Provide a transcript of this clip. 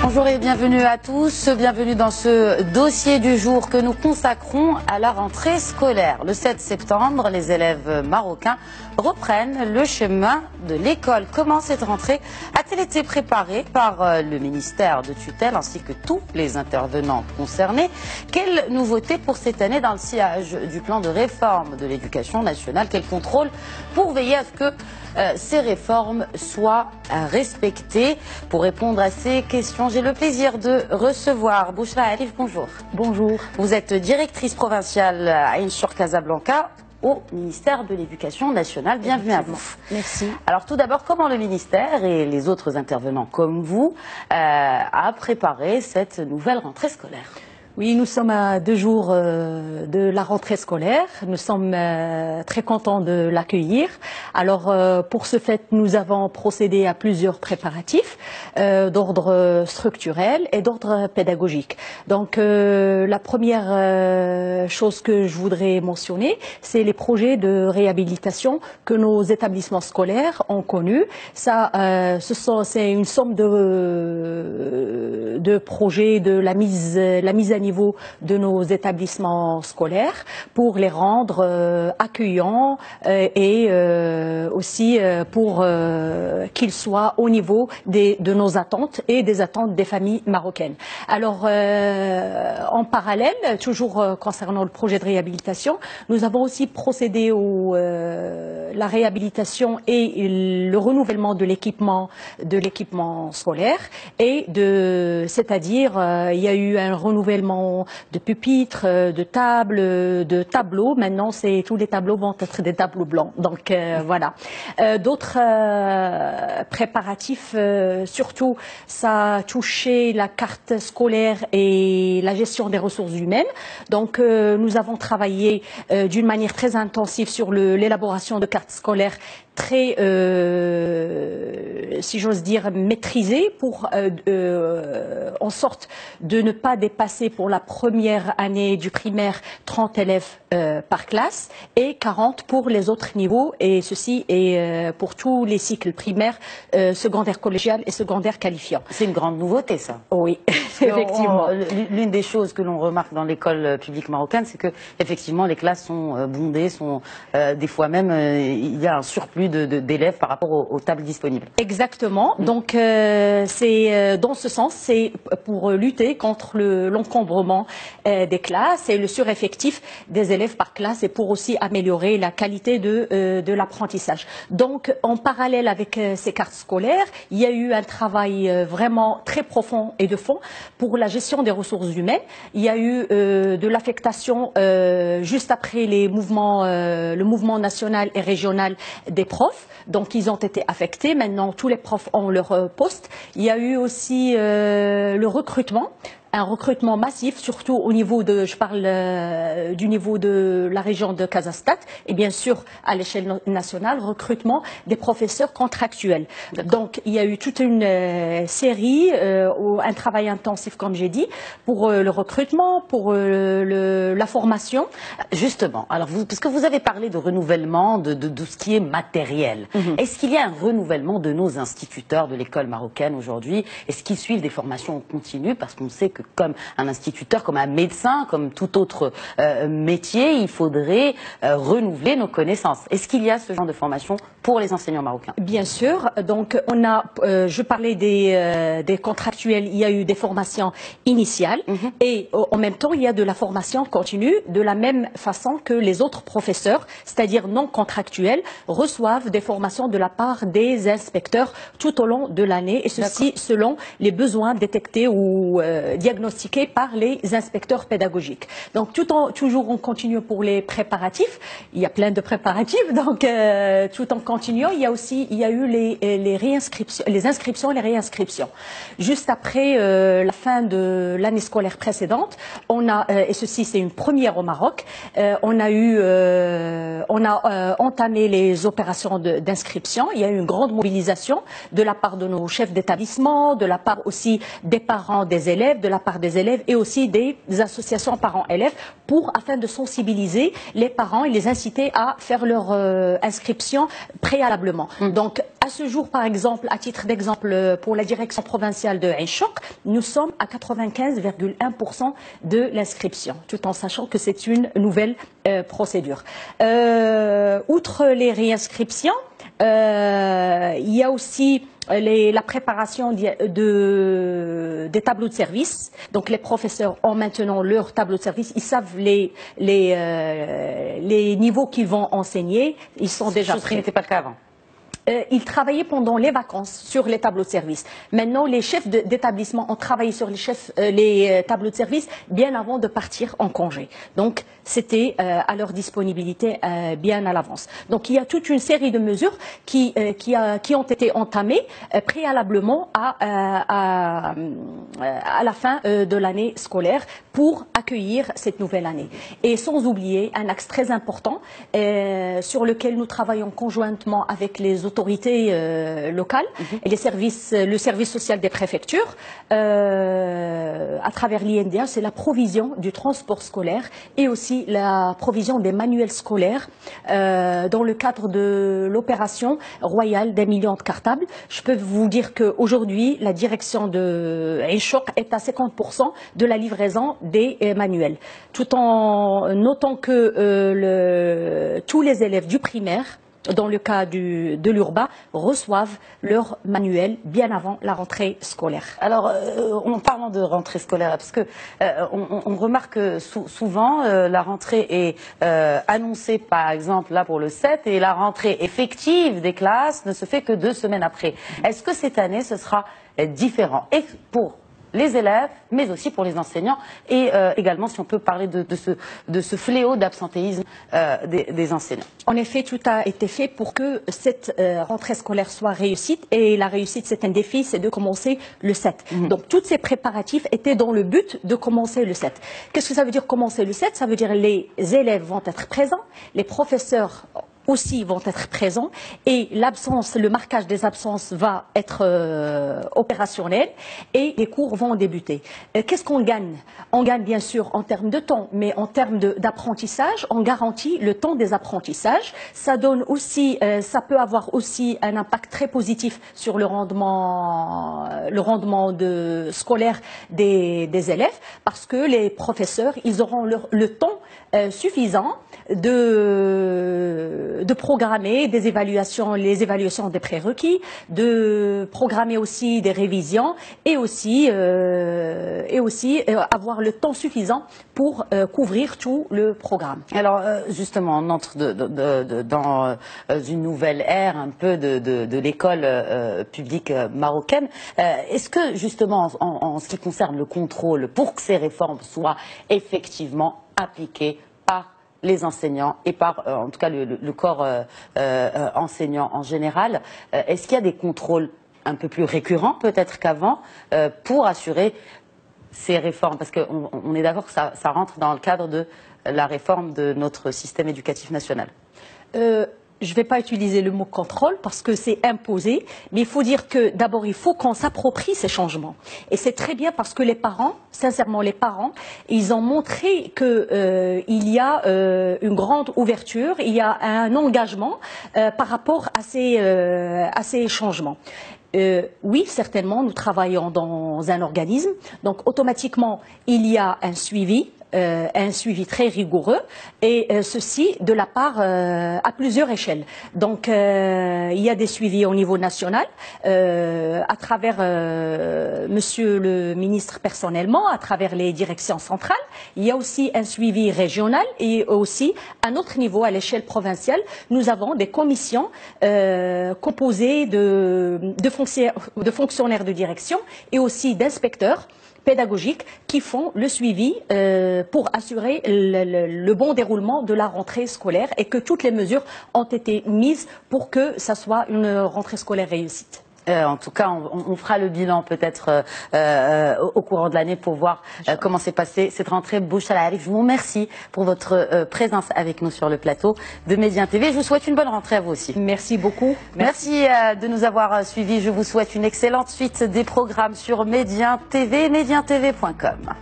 Bonjour et bienvenue à tous, bienvenue dans ce dossier du jour que nous consacrons à la rentrée scolaire. Le 7 septembre, les élèves marocains reprennent le chemin de l'école. Comment cette rentrée a-t-elle été préparée par le ministère de tutelle ainsi que tous les intervenants concernés? Quelles nouveautés pour cette année dans le sillage du plan de réforme de l'éducation nationale? Quel contrôle pour veiller à ce que ces réformes soient respectées? Pour répondre à ces questions, j'ai le plaisir de recevoir Bouchra Arif. Bonjour. Bonjour. Vous êtes directrice provinciale à Ain Chour Casablanca au ministère de l'Éducation nationale. Bienvenue à vous. Merci. Alors tout d'abord, comment le ministère et les autres intervenants comme vous a préparé cette nouvelle rentrée scolaire? Oui, nous sommes à 2 jours de la rentrée scolaire. Nous sommes très contents de l'accueillir. Alors, pour ce fait, nous avons procédé à plusieurs préparatifs d'ordre structurel et d'ordre pédagogique. Donc, la première chose que je voudrais mentionner, c'est les projets de réhabilitation que nos établissements scolaires ont connus. Ça, c'est une somme de projets de la mise à niveau de nos établissements scolaires pour les rendre accueillants et aussi pour qu'ils soient au niveau de nos attentes et des attentes des familles marocaines. Alors, en parallèle, toujours concernant le projet de réhabilitation, nous avons aussi procédé à la réhabilitation et le renouvellement de l'équipement scolaire c'est-à-dire il y a eu un renouvellement de pupitres, de tables, de tableaux. Maintenant, tous les tableaux vont être des tableaux blancs. Donc voilà. D'autres préparatifs, surtout, ça a touché la carte scolaire et la gestion des ressources humaines. Donc nous avons travaillé d'une manière très intensive sur l'élaboration de cartes scolaires très, si j'ose dire, maîtrisée pour en sorte de ne pas dépasser pour la première année du primaire 30 élèves par classe et 40 pour les autres niveaux, et ceci est pour tous les cycles primaires, secondaire collégial et secondaire qualifiant. C'est une grande nouveauté, ça. Oui, effectivement. L'une des choses que l'on remarque dans l'école publique marocaine, c'est que effectivement les classes sont bondées, des fois même il y a un surplus d'élèves par rapport aux tables disponibles. Exactement. Donc c'est dans ce sens, c'est pour lutter contre l'encombrement des classes et le sureffectif des élèves par classe, et pour aussi améliorer la qualité de l'apprentissage. Donc en parallèle avec ces cartes scolaires, il y a eu un travail vraiment très profond et de fond pour la gestion des ressources humaines. Il y a eu de l'affectation juste après le mouvement national et régional des profs. Donc ils ont été affectés. Maintenant, tous les profs ont leur poste. Il y a eu aussi le recrutement. Un recrutement massif, surtout au niveau du niveau de la région de Casastat, et bien sûr à l'échelle nationale, recrutement des professeurs contractuels. Donc il y a eu toute une série, un travail intensif, comme j'ai dit, pour le recrutement, pour la formation. Justement, alors puisque vous avez parlé de renouvellement de ce qui est matériel, est-ce qu'il y a un renouvellement de nos instituteurs de l'école marocaine aujourd'hui? Est-ce qu'ils suivent des formations en continu? Parce qu'on sait que comme un instituteur, comme un médecin, comme tout autre métier, il faudrait renouveler nos connaissances. Est-ce qu'il y a ce genre de formation pour les enseignants marocains? Bien sûr. Donc, je parlais des contractuels, il y a eu des formations initiales et en même temps, il y a de la formation continue de la même façon que les autres professeurs, c'est-à-dire non contractuels, reçoivent des formations de la part des inspecteurs tout au long de l'année, et ceci selon les besoins détectés ou diagnostiqués par les inspecteurs pédagogiques. Donc toujours on continue pour les préparatifs. Il y a plein de préparatifs, donc tout en continuant, il y a eu les inscriptions et les réinscriptions. Juste après la fin de l'année scolaire précédente, et ceci c'est une première au Maroc, on a entamé les opérations d'inscription. Il y a eu une grande mobilisation de la part de nos chefs d'établissement, de la part aussi des parents des élèves, de la part des élèves et aussi des associations parents-élèves afin de sensibiliser les parents et les inciter à faire leur inscription préalablement. Donc À ce jour, par exemple, à titre d'exemple, pour la direction provinciale de Ain Choc, nous sommes à 95,1% de l'inscription, tout en sachant que c'est une nouvelle procédure. Outre les réinscriptions, il y a aussi la préparation des tableaux de service. Donc les professeurs ont maintenant leur tableau de service. Ils savent les niveaux qu'ils vont enseigner. Ils sont déjà prêts. Ce qui n'était pas le cas avant. Ils travaillaient pendant les vacances sur les tableaux de service. Maintenant, les chefs d'établissement ont travaillé sur les tableaux de service bien avant de partir en congé. Donc, c'était à leur disponibilité bien à l'avance. Donc, il y a toute une série de mesures qui ont été entamées préalablement à la fin de l'année scolaire pour accueillir cette nouvelle année. Et sans oublier un axe très important sur lequel nous travaillons conjointement avec les autorités locales et le service social des préfectures à travers l'INDA, c'est la provision du transport scolaire et aussi la provision des manuels scolaires dans le cadre de l'opération royale des millions de cartables. Je peux vous dire qu'aujourd'hui, la direction de Ain Choc est à 50% de la livraison des manuels, tout en notant que tous les élèves du primaire, dans le cas de l'urbain, reçoivent leur manuel bien avant la rentrée scolaire. Alors, en parlant de rentrée scolaire, parce que on remarque souvent la rentrée est annoncée, par exemple, là pour le 7, et la rentrée effective des classes ne se fait que 2 semaines après. Est-ce que cette année, ce sera différent et pour les élèves, mais aussi pour les enseignants, et également si on peut parler de ce fléau d'absentéisme des enseignants. En effet, tout a été fait pour que cette rentrée scolaire soit réussite, et la réussite, c'est un défi, c'est de commencer le 7. Donc, tous ces préparatifs étaient dans le but de commencer le 7. Qu'est-ce que ça veut dire commencer le 7? Ça veut dire les élèves vont être présents, les professeurs aussi vont être présents et l'absence, le marquage des absences va être opérationnel et les cours vont débuter. Qu'est-ce qu'on gagne? On gagne bien sûr en termes de temps, mais en termes d'apprentissage, on garantit le temps des apprentissages. Ça donne aussi, ça peut avoir aussi un impact très positif sur le rendement scolaire des élèves, parce que les professeurs, ils auront le temps suffisant de programmer des évaluations, les évaluations des prérequis, de programmer aussi des révisions et aussi avoir le temps suffisant pour couvrir tout le programme. Alors justement, on entre dans une nouvelle ère un peu de l'école publique marocaine. Est-ce que justement en ce qui concerne le contrôle pour que ces réformes soient effectivement appliquées par les enseignants et par, en tout cas, le corps enseignant en général, est-ce qu'il y a des contrôles un peu plus récurrents peut-être qu'avant pour assurer ces réformes? Parce qu'on est d'accord que ça rentre dans le cadre de la réforme de notre système éducatif national. Je ne vais pas utiliser le mot contrôle parce que c'est imposé, mais il faut dire que d'abord il faut qu'on s'approprie ces changements. Et c'est très bien parce que les parents, sincèrement les parents, ils ont montré qu'il y a une grande ouverture, il y a un engagement par rapport à ces changements. Oui, certainement, nous travaillons dans un organisme, donc automatiquement il y a un suivi très rigoureux, et ceci de la part à plusieurs échelles. Donc il y a des suivis au niveau national à travers Monsieur le ministre personnellement, à travers les directions centrales. Il y a aussi un suivi régional et aussi à notre niveau, à l'échelle provinciale, nous avons des commissions composées de fonctionnaires de direction et aussi d'inspecteurs pédagogiques qui font le suivi pour assurer le bon déroulement de la rentrée scolaire et que toutes les mesures ont été mises pour que ça soit une rentrée scolaire réussite. En tout cas, on fera le bilan peut-être au courant de l'année pour voir comment s'est passée cette rentrée. Bouchra Arif, je vous remercie pour votre présence avec nous sur le plateau de Médien TV. Je vous souhaite une bonne rentrée à vous aussi. Merci beaucoup. Merci de nous avoir suivis. Je vous souhaite une excellente suite des programmes sur Médien TV, medientv.com.